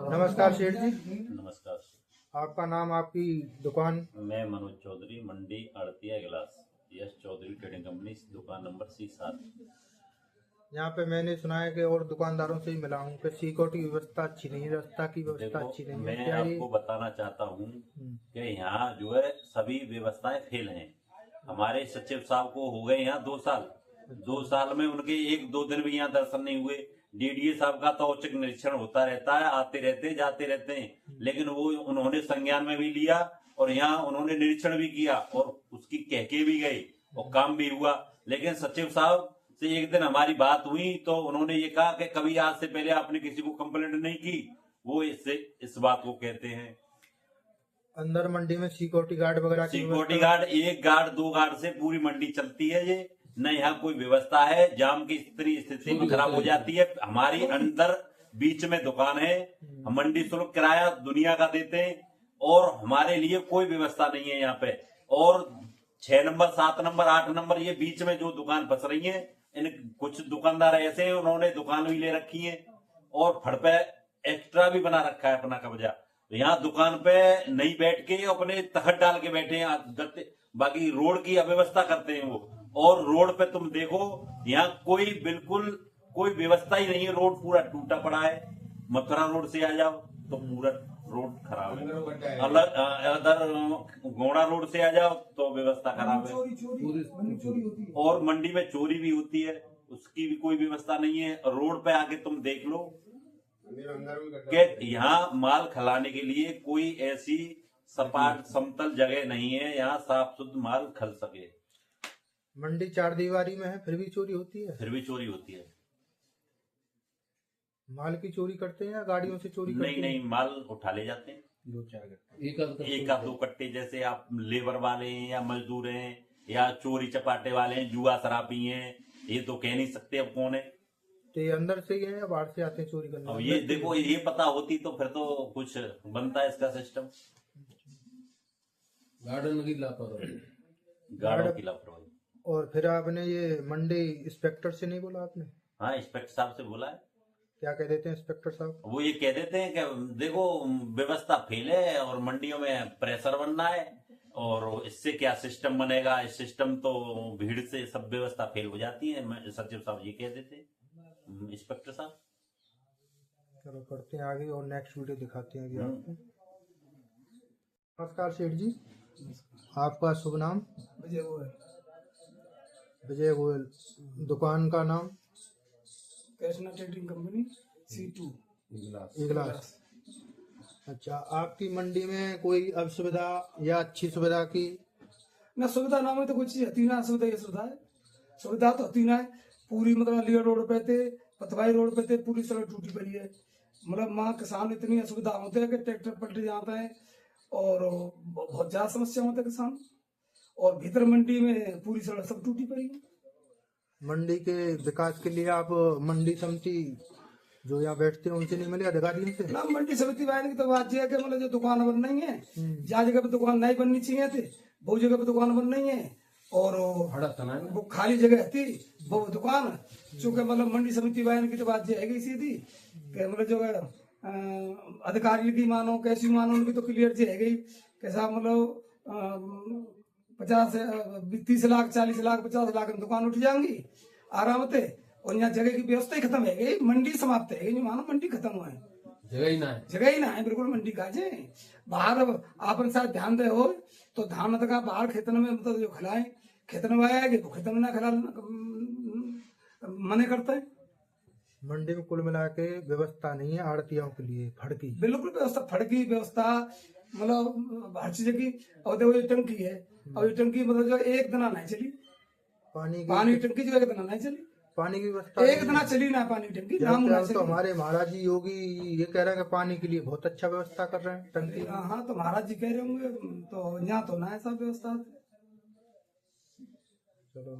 नमस्कार सेठ जी। नमस्कार। आपका नाम, आपकी दुकान? मैं मनोज चौधरी, मंडी आड़तिया गिलास, यश चौधरी ट्रेडिंग कंपनी, दुकान नंबर C7। यहाँ पे मैंने सुना है कि और दुकानदारों से ही मिला हूँ कि सिक्योरिटी व्यवस्था अच्छी नहीं है, रास्ता की व्यवस्था अच्छी नहीं है। मैं क्या ये आपको बताना चाहता हूँ कि यहाँ जो है सभी व्यवस्थाएं फेल हैं। हमारे सचिव साहब को हो गए यहाँ 2 साल। 2 साल में उनके 1-2 दिन भी यहाँ दर्शन नहीं हुए। DDA साहब का तो औचक निरीक्षण होता रहता है, आते रहते जाते रहते हैं, लेकिन वो उन्होंने संज्ञान में भी लिया और यहाँ उन्होंने निरीक्षण भी किया और उसकी कह के भी गए और काम भी हुआ। लेकिन सचिव साहब से एक दिन हमारी बात हुई तो उन्होंने ये कहा कि कभी आज से पहले आपने किसी को कंप्लेंट नहीं की। वो इस बात को कहते हैं। अंदर मंडी में सिक्योरिटी गार्ड वगैरह की सिक्योरिटी गार्ड 1 गार्ड 2 गार्ड से पूरी मंडी चलती है। ये न यहाँ कोई व्यवस्था है। जाम की स्थिति में खराब हो जाती है। हमारी अंदर बीच में दुकान है, हम मंडी शुल्क किराया दुनिया का देते हैं और हमारे लिए कोई व्यवस्था नहीं है यहाँ पे। और 6 नंबर 7 नंबर 8 नंबर ये बीच में जो दुकान फंस रही है, इन कुछ दुकानदार ऐसे हैं, उन्होंने दुकान भी ले रखी है और फड़ पे एक्स्ट्रा भी बना रखा है अपना कब्जा। यहाँ दुकान पे नहीं बैठ के अपने तखत डाल के बैठे हैं, बाकी रोड की अव्यवस्था करते हैं वो। और रोड पे तुम देखो यहाँ बिल्कुल कोई व्यवस्था ही नहीं है। रोड पूरा टूटा पड़ा है। मथुरा रोड से आ जाओ तो पूरा रोड खराब है। अदर गोड़ा रोड से आ जाओ तो व्यवस्था खराब है। और मंडी में चोरी भी होती है, उसकी भी कोई व्यवस्था नहीं है। रोड पे आके तुम देख लो कि यहाँ माल खलाने के लिए कोई ऐसी सपाट समतल जगह नहीं है यहाँ साफ शुद्ध माल खल सके। मंडी 4 दीवारी में है, फिर भी चोरी होती है। फिर भी चोरी होती है। माल की चोरी करते हैं या गाड़ियों से चोरी करते हैं? नहीं, माल उठा ले जाते हैं। 2-4 एक आध 2 कट्टे, जैसे आप लेबर वाले हैं या मजदूर हैं या चोरी चपाटे वाले हैं, जुआ शराबी हैं, ये तो कह नहीं सकते अब कौन है। तो ये अंदर से ही है या बाहर से आते हैं चोरी करने? अब ये देखो, ये पता होती तो फिर तो कुछ बनता है इसका सिस्टम। गार्डन की लापरवाही। गार्डों की लापरवाही। और फिर आपने ये मंडी इंस्पेक्टर से नहीं बोला आपने? हाँ, इंस्पेक्टर साहब से बोला है। क्या कह देते हैं इंस्पेक्टर साहब? वो ये कह देते हैं कि देखो व्यवस्था फेल है और मंडियों में प्रेशर बनना है और इससे क्या सिस्टम बनेगा। इस सिस्टम तो भीड़ से सब व्यवस्था फेल हो जाती है। सचिव साहब ये कह देते हैं, इंस्पेक्टर साहब। चलो करते हैं आगे और नेक्स्ट वीडियो दिखाते हैं अभी आपको। नमस्कार सेठ जी, आपका शुभ नाम? विजय गोयल। विजय गोयल। दुकान का नाम? Krishna trading company, C2 Iglas. अच्छा, आपकी मंडी में कोई असुविधा या अच्छी सुविधा की? ना सुविधा ना में तो कुछ होती ना, सुविधा ये सुविधा है। सुविधा तो होती ना है पूरी, मतलब लियर रोड पे थे, पतवाई रोड पे थे, पूरी सड़क टूटी पड़ी है। मतलब वहाँ किसान इतनी असुविधा होते हैं कि ट्रैक्टर पलट जाते हैं और बहुत ज्यादा समस्या होता है किसान। और भीतर मंडी में पूरी सड़क सब टूटी पड़ी है। मंडी के विकास के लिए आप मंडी समिति जो यहाँ बैठते हैं उनसे नहीं मिले, अधिकारियों से? ना, मंडी समिति वाले की तो बात यह है कि मतलब जो दुकान बन रही है, जहाँ जगह पे दुकान नहीं बननी चाहिए थी वो जगह पे दुकान बन रही है और वो खाली जगह थी वो दुकान, चूंकि मतलब मंडी समिति वाले की तो बात यह है सीधी कि मतलब जो अधिकारी की मानो कैसी मानो, उनकी तो क्लियर जी है गई कि साहब मतलब 30 लाख 40 लाख 50 लाख में दुकान उठ जाएंगी आराम से और यहाँ जगह की व्यवस्था ही खत्म है गई। मंडी समाप्त है गई, मानो मंडी खत्म हुआ है, जगह ही ना है बिल्कुल मंडी का। जे बाहर आप साथ ध्यान दे हो तो धान तक बाहर खेतन में मतलब जो खिलाए खेतन में आएगी तो खेतन में ना खिला मने करता है। मंडी में कुल मिला के व्यवस्था नहीं है आड़तियों के लिए, फड़की बिल्कुल व्यवस्था, फड़की व्यवस्था मतलब हर चीज की। और देखो ये टंकी है, और ये टंकी मतलब जो एक दिन नहीं चली, पानी टंकी जो एक दिन नहीं चली, पानी की व्यवस्था एक दिन चली ना पानी टंकी नाम ना चली। तो हमारे महाराज जी योगी ये कह रहे हैं कि पानी के लिए बहुत अच्छा व्यवस्था कर रहे हैं टंकी। हाँ, तो महाराज जी कह रहे होंगे, तो यहाँ तो ना ऐसा व्यवस्था। चलो